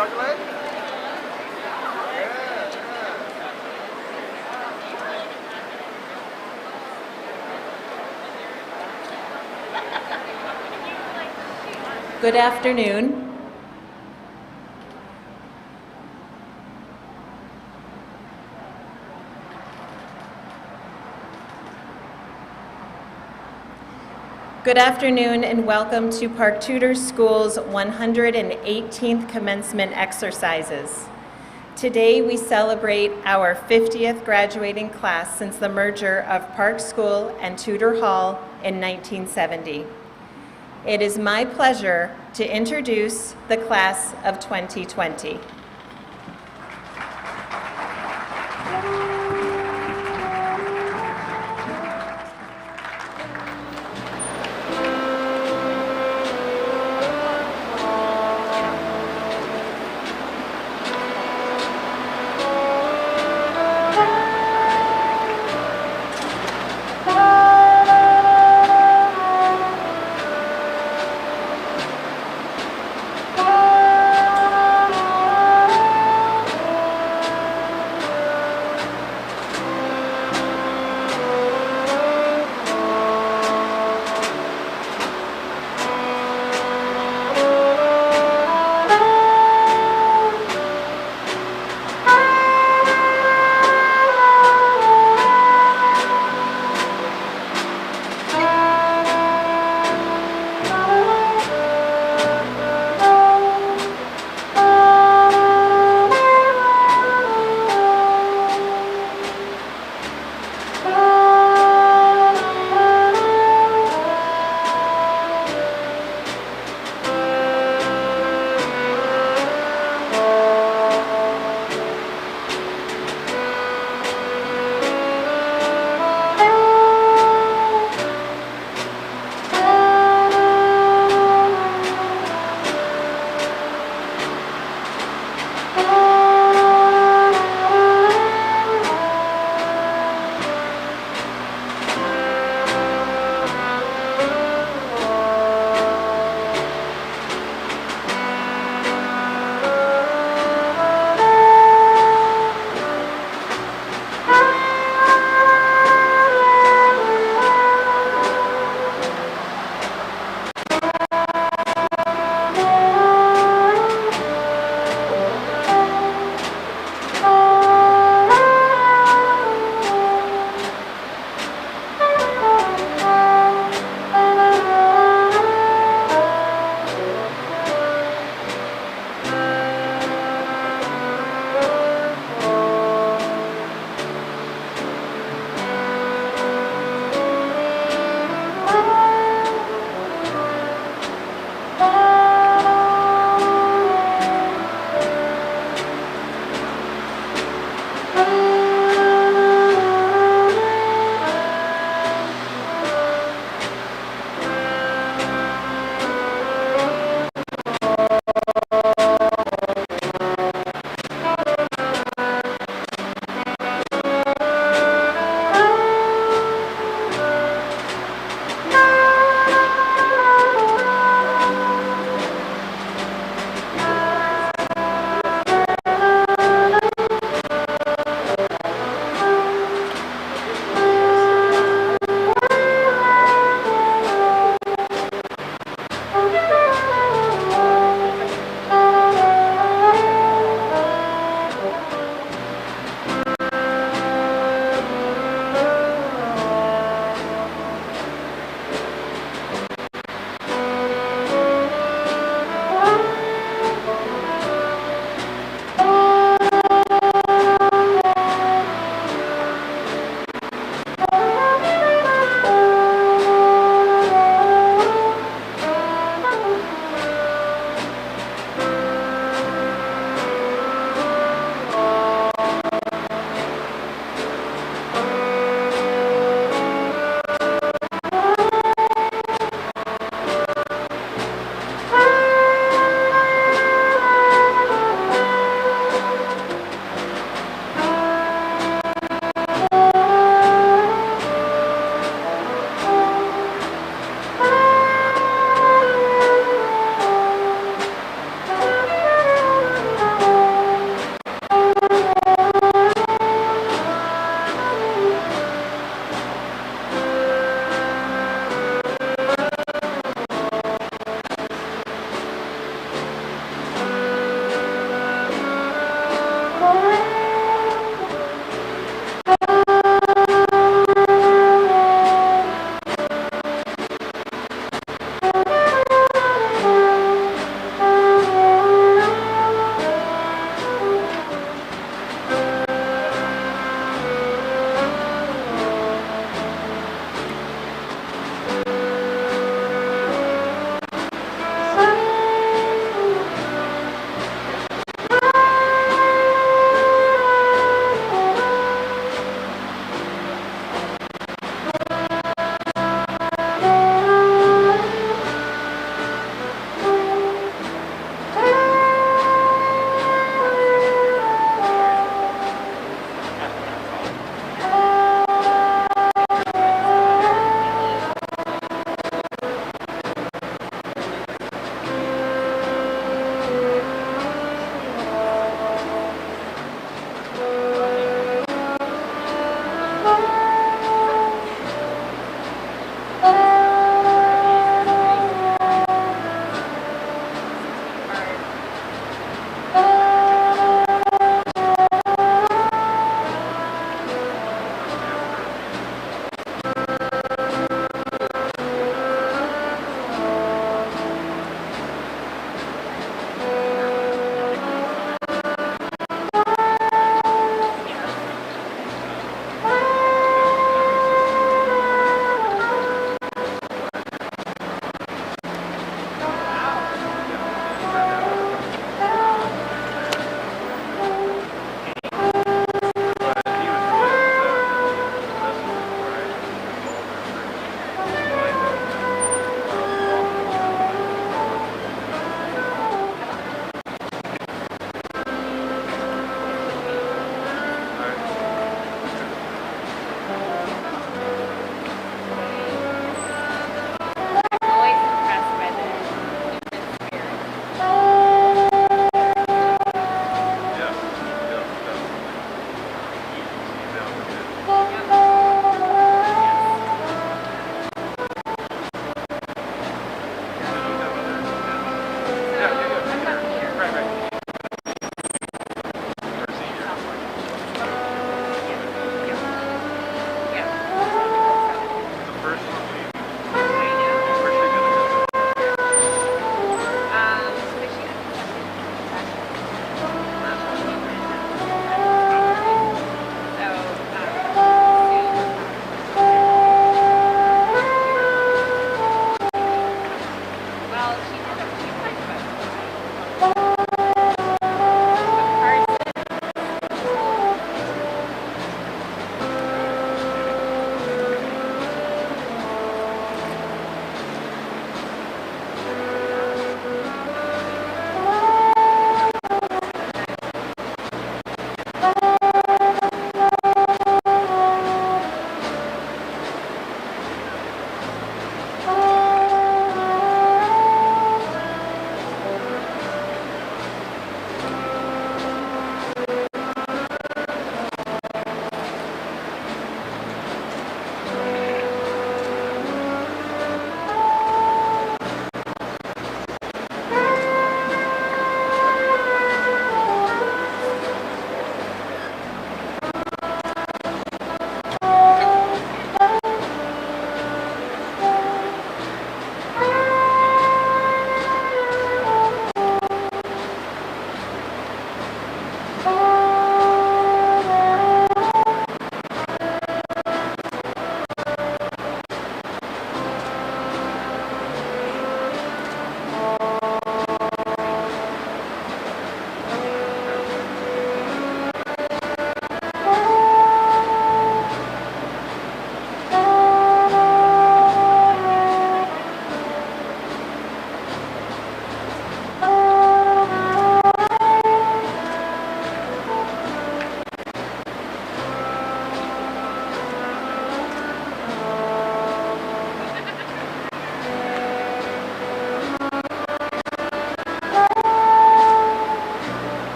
Congratulations. Good afternoon. Good afternoon and welcome to Park Tudor School's 118th commencement exercises. Today we celebrate our 50th graduating class since the merger of Park School and Tudor Hall in 1970. It is my pleasure to introduce the class of 2020.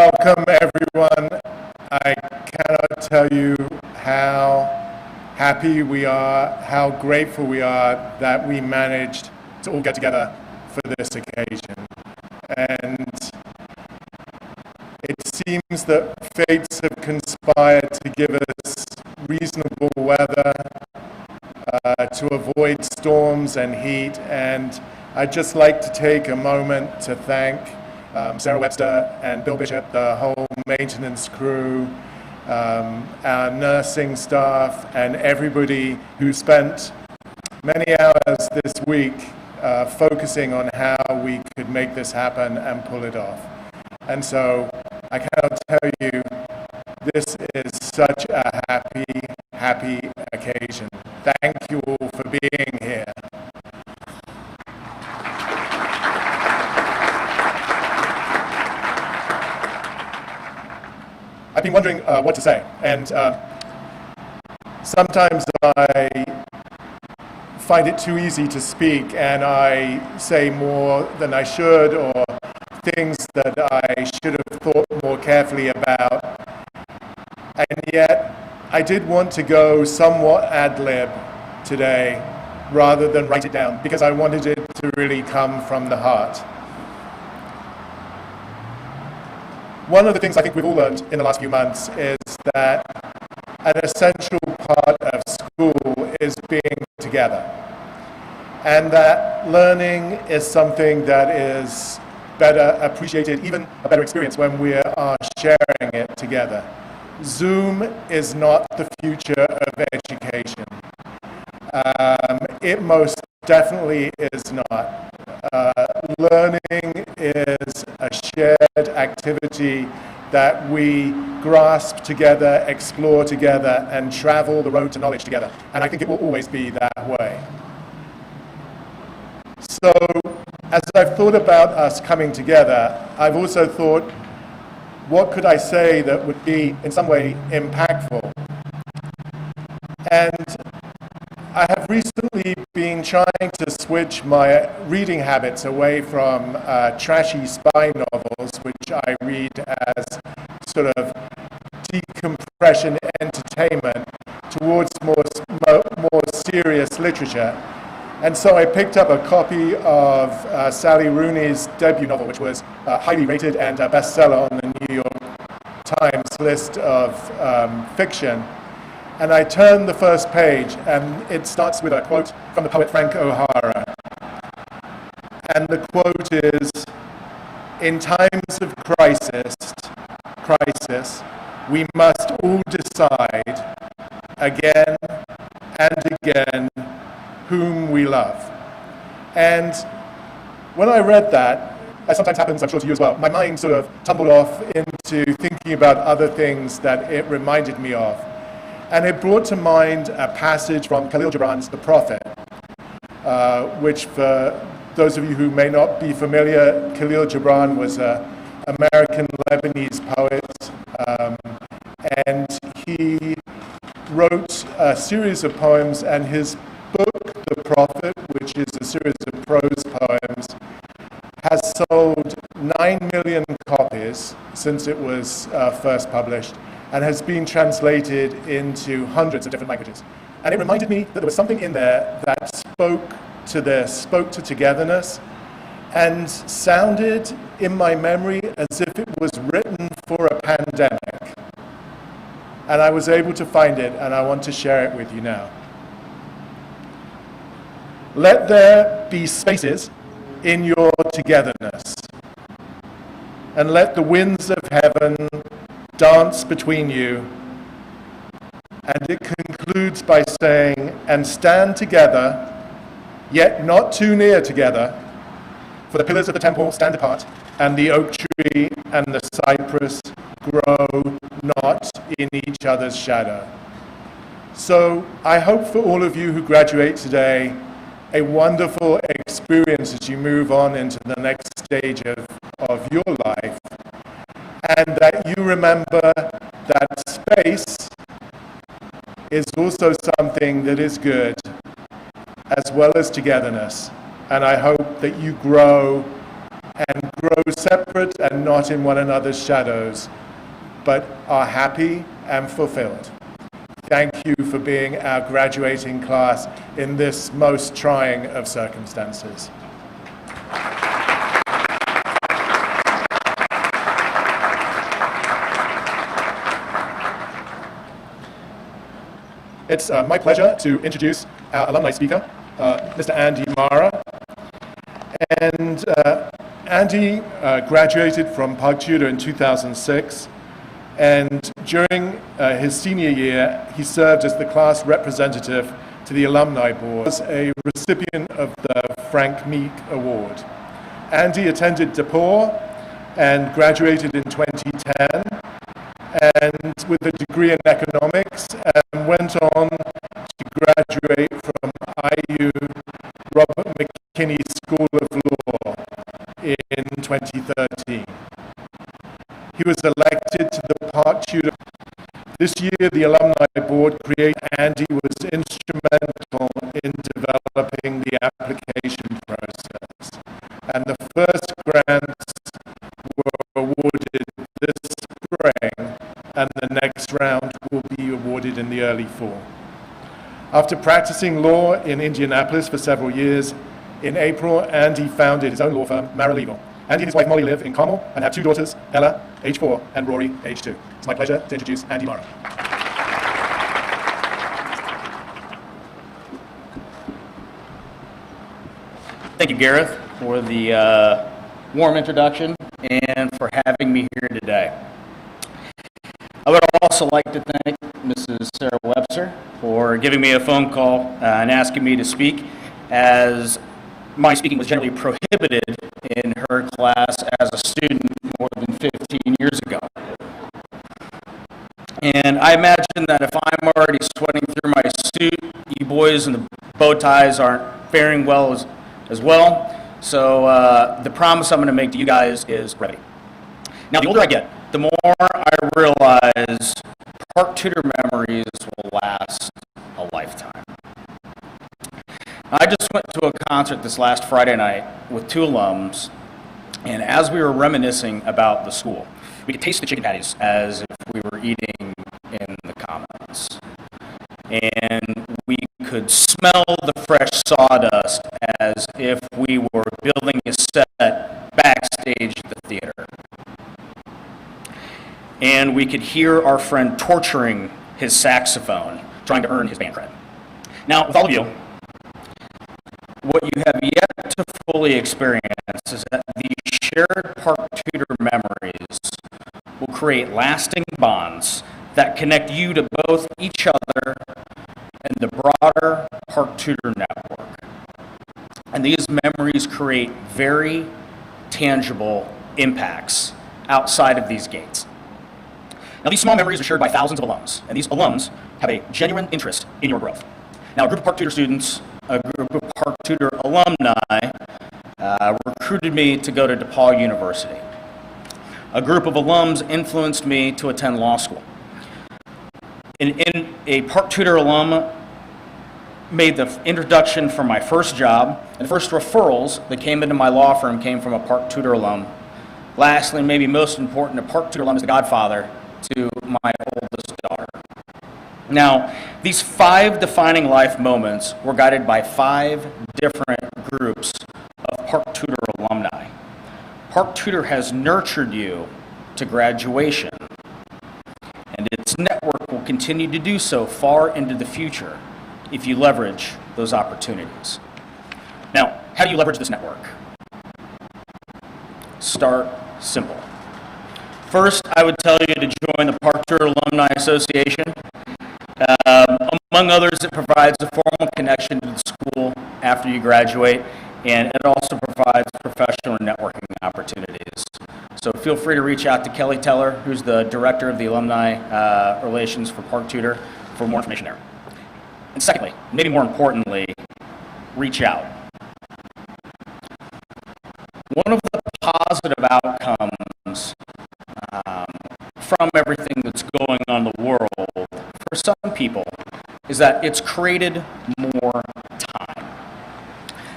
Welcome, everyone. I cannot tell you how happy we are, how grateful we are that we managed to all get together for this occasion. And it seems that fates have conspired to give us reasonable weather to avoid storms and heat. And I'd just like to take a moment to thank Sarah Webster and Bill Bishop, the whole maintenance crew, our nursing staff, and everybody who spent many hours this week focusing on how we could make this happen and pull it off. And so I cannot tell you, this is such a happy occasion. Thank you all for being here. I've been wondering what to say, and sometimes I find it too easy to speak, and I say more than I should, or things that I should have thought more carefully about. And yet, I did want to go somewhat ad-lib today, rather than write it down, because I wanted it to really come from the heart. One of the things I think we've all learned in the last few months is that an essential part of school is being together. And that learning is something that is better appreciated, even a better experience when we are sharing it together. Zoom is not the future of education. It most definitely is not. Learning is a shared activity that we grasp together, explore together, and travel the road to knowledge together. And I think it will always be that way. So, as I've thought about us coming together, I've also thought, what could I say that would be in some way impactful? And I have recently been trying to switch my reading habits away from trashy spy novels, which I read as sort of decompression entertainment, towards more serious literature. And so I picked up a copy of Sally Rooney's debut novel, which was highly rated and a bestseller on the New York Times list of fiction. And I turned the first page, and it starts with a quote from the poet Frank O'Hara. And the quote is, "In times of crisis, we must all decide again and again whom we love." And when I read that, as sometimes happens, I'm sure to you as well, my mind sort of tumbled off into thinking about other things that it reminded me of. And it brought to mind a passage from Khalil Gibran's The Prophet, which for those of you who may not be familiar, Khalil Gibran was an American Lebanese poet, and he wrote a series of poems, and his book, The Prophet, which is a series of prose poems, has sold 9 million copies since it was first published, and has been translated into hundreds of different languages. And it reminded me that there was something in there that spoke to togetherness, and sounded in my memory as if it was written for a pandemic. And I was able to find it, and I want to share it with you now. Let there be spaces in your togetherness, and let the winds of heaven dance between you. And it concludes by saying, "And stand together, yet not too near together, for the pillars of the temple stand apart, and the oak tree and the cypress grow not in each other's shadow." So I hope for all of you who graduate today, a wonderful experience as you move on into the next stage of your life, and that you remember that space is also something that is good, as well as togetherness. And I hope that you grow and grow separate and not in one another's shadows, but are happy and fulfilled. Thank you for being our graduating class in this most trying of circumstances. It's my pleasure to introduce our alumni speaker, Mr. Andy Mara. And Andy graduated from Park Tudor in 2006, and during his senior year, he served as the class representative to the Alumni Board, was a recipient of the Frank Meek Award. Andy attended DePaul and graduated in 2010, and with a degree in economics, and went on to graduate from IU Robert McKinney School of Law in 2013. He was elected to the Park Tudor. This year, the Alumni Board created. Andy was instrumental in developing the application process, and the first grants were awarded this spring, and the next round will be awarded in the early fall. After practicing law in Indianapolis for several years, in April, Andy founded his own law firm, Mara Legal. Andy and his wife Molly live in Carmel and have two daughters, Ella, age 4, and Rory, age 2. It's my pleasure to introduce Andy Mara. Thank you, Gareth, for the warm introduction and for having me here today. I would also like to thank Mrs. Sarah Webster for giving me a phone call and asking me to speak, as my speaking was generally prohibited in her class as a student more than 15 years ago. And I imagine that if I'm already sweating through my suit, you boys in the bow ties aren't faring well as well. So the promise I'm going to make to you guys is brevity. Now, the older I get, the more I realize Park Tudor memories will last a lifetime. I just went to a concert this last Friday night with two alums, and as we were reminiscing about the school, we could taste the chicken patties as if we were eating in the Commons. And we could smell the fresh sawdust as if we were building a set backstage at the theater. And we could hear our friend torturing his saxophone, trying to earn his band cred. Now, with all of you, what you have yet to fully experience is that these shared Park Tudor memories will create lasting bonds that connect you to both each other and the broader Park Tudor network. And these memories create very tangible impacts outside of these gates. Now, these small memories are shared by thousands of alums, and these alums have a genuine interest in your growth. Now, a group of Park Tudor students, a group of Park Tudor alumni recruited me to go to DePaul University. A group of alums influenced me to attend law school. In a Park Tudor alum made the introduction for my first job, and the first referrals that came into my law firm came from a Park Tudor alum. Lastly, maybe most important, a Park Tudor alum is the godfather to my oldest daughter. Now, these 5 defining life moments were guided by 5 different groups of Park Tudor alumni. Park Tudor has nurtured you to graduation, and its network will continue to do so far into the future if you leverage those opportunities. Now, how do you leverage this network? Start simple. First, I would tell you to join the Park Tudor Alumni Association. Among others, it provides a formal connection to the school after you graduate, and it also provides professional and networking opportunities. So feel free to reach out to Kelly Teller, who's the director of the Alumni Relations for Park Tudor, for more information there. And secondly, maybe more importantly, reach out. One of the positive outcomes from everything that's going on in the world for some people is that it's created more time.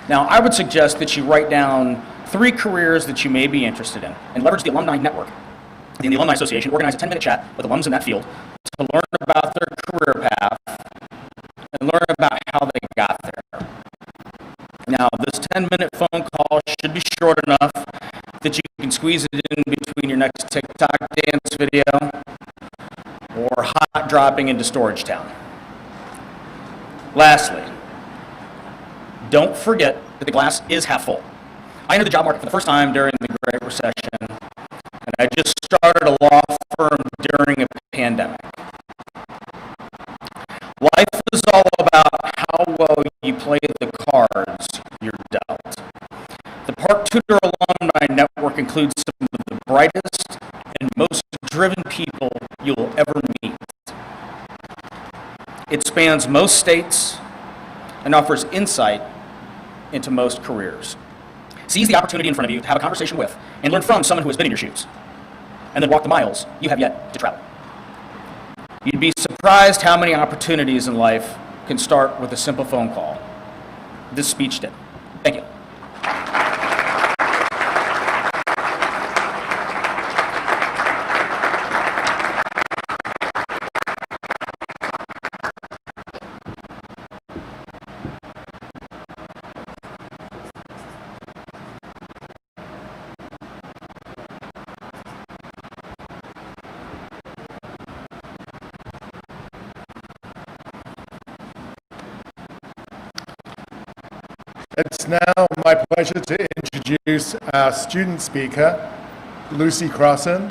Now, I would suggest that you write down 3 3 careers that you may be interested in and leverage the Alumni Network. The Alumni Association organize a 10-minute chat with alums in that field to learn about their career path and learn about how they got there. Now, this 10-minute phone call should be short enough that you can squeeze it in between your next TikTok dance video or hot dropping into Storage Town. Lastly, don't forget that the glass is half full. I entered the job market for the first time during the Great Recession, and I just started a law firm during a pandemic. Life is all about how well you play the cards you're dealt. The Park Tudor Alumni Network includes some of the brightest and most driven people you'll ever meet. It spans most states and offers insight into most careers. Seize the opportunity in front of you to have a conversation with and learn from someone who has been in your shoes, and then walk the miles you have yet to travel. You'd be surprised how many opportunities in life can start with a simple phone call. This speech did. Thank you. It's now my pleasure to introduce our student speaker, Lucy Crossan.